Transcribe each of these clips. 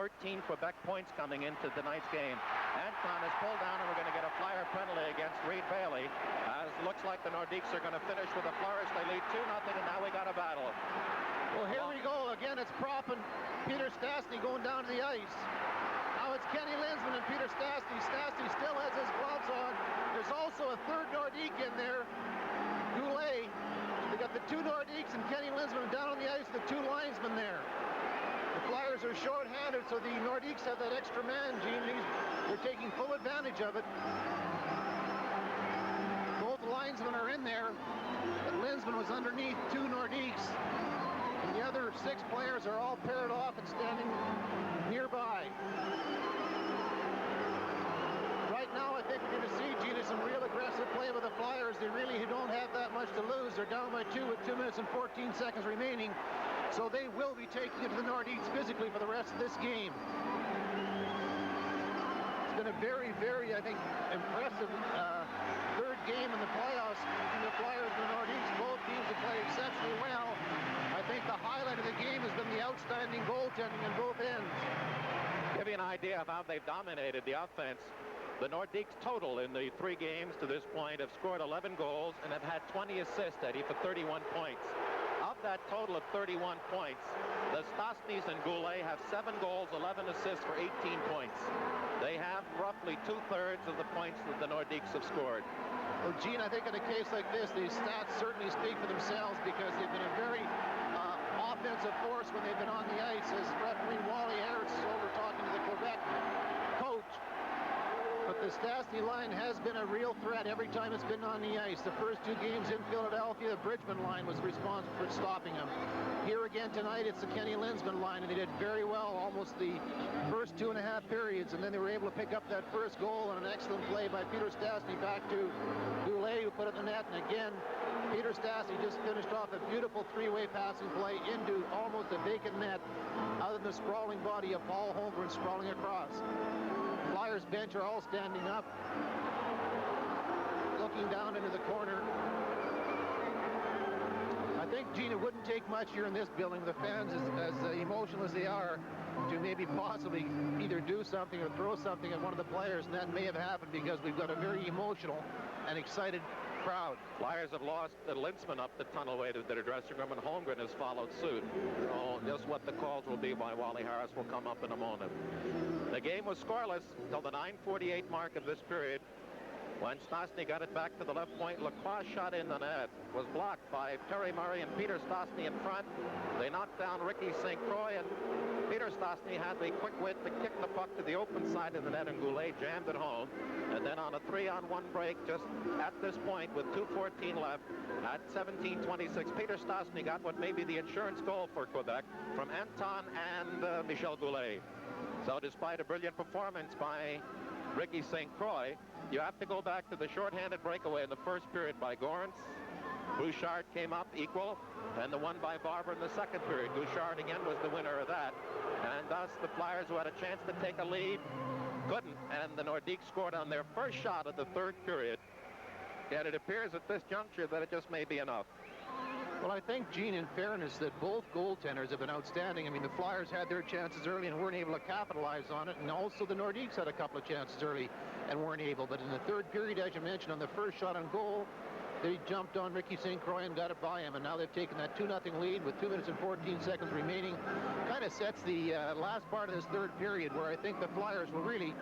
13 Quebec points coming into tonight's game. Anton is pulled down, and we're going to get a Flyer penalty against Reed Bailey. As it looks like the Nordiques are going to finish with the Flyers. They lead 2-0, and now we got a battle. Well, here we go. Again, it's Propp and Peter Stastny going down to the ice. Now it's Kenny Linseman and Peter Stastny. Stastny still has his gloves on. There's also a third Nordique in there, Goulet. They got the two Nordiques and Kenny Linseman down on the ice, the two linesmen there. The Flyers are short-handed, so the Nordiques have that extra man, Gene. They're taking full advantage of it. Both linesmen are in there, but Linseman was underneath two Nordiques. And the other 6 players are all paired off and standing nearby. Right now, I think we're going to see, Gina, some real aggressive play with the Flyers. They really don't have that much to lose. They're down by 2 with 2 minutes and 14 seconds remaining. So they will be taking it to the Nordiques physically for the rest of this game. It's been a very, very, I think, impressive third game in the playoffs between the Flyers and the Nordiques. Both teams have played exceptionally well. I think the highlight of the game has been the outstanding goaltending on both ends. Give you an idea of how they've dominated the offense. The Nordiques total in the 3 games to this point have scored 11 goals and have had 20 assists, Eddie, for 31 points. Of that total of 31 points, the Stastnys and Goulet have 7 goals, 11 assists for 18 points. They have roughly 2/3 of the points that the Nordiques have scored. Well, Gene, I think in a case like this, these stats certainly speak for themselves because they've been a very offensive force when they've been on the ice, as referee Wally Harris is over talking to the Quebec coach. But the Stastny line has been a real threat every time it's been on the ice. The first 2 games in Philadelphia, the Bridgman line was responsible for stopping them. Here again tonight, it's the Kenny Linseman line, and they did very well almost the first 2.5 periods, and then they were able to pick up that first goal and an excellent play by Peter Stastny back to Goulet, who put it in the net, and again, Peter Stastny just finished off a beautiful 3-way passing play into almost a vacant net, other than the sprawling body of Paul Holmgren sprawling across. Flyers bench are all standing up, looking down into the corner. I think, Gene, it wouldn't take much here in this building, the fans, as emotional as they are, to maybe possibly either do something or throw something at one of the players, and that may have happened because we've got a very emotional and excited crowd. Flyers have lost Linseman up the tunnelway to their dressing room, and Holmgren has followed suit. So just what the calls will be by Wally Harris will come up in a moment. The game was scoreless until the 9:48 mark of this period, when Stastny got it back to the left point. Lacroix shot in the net, was blocked by Terry Murray and Peter Stastny in front. They knocked down Ricky St. Croix, and Peter Stastny had the quick wit to kick the puck to the open side of the net, and Goulet jammed it home. And then on a 3-on-1 break, just at this point with 2:14 left, at 17:26, Peter Stastny got what may be the insurance goal for Quebec from Anton and Michel Goulet. So despite a brilliant performance by Ricky St. Croix, you have to go back to the shorthanded breakaway in the first period by Gorence. Bouchard came up equal, and the one by Barber in the second period. Bouchard again was the winner of that. And thus the Flyers, who had a chance to take a lead, couldn't. And the Nordiques scored on their first shot of the third period. And it appears at this juncture that it just may be enough. Well, I think, Gene, in fairness, that both goaltenders have been outstanding. I mean, the Flyers had their chances early and weren't able to capitalize on it, and also the Nordiques had a couple of chances early and weren't able. But in the third period, as you mentioned, on the first shot on goal, they jumped on Ricky St. Croix and got it by him, and now they've taken that 2-0 lead with 2 minutes and 14 seconds remaining. Kind of sets the last part of this third period, where I think the Flyers will really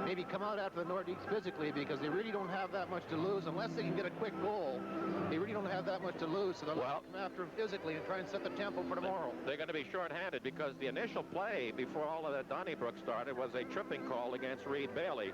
maybe come out after the Nordiques physically, because they really don't have that much to lose unless they can get a quick goal. They really don't have that much to lose, so they'll come after him physically and try and set the tempo for tomorrow. They're going to be short-handed because the initial play before all of that Donnybrook started was a tripping call against Reed Bailey.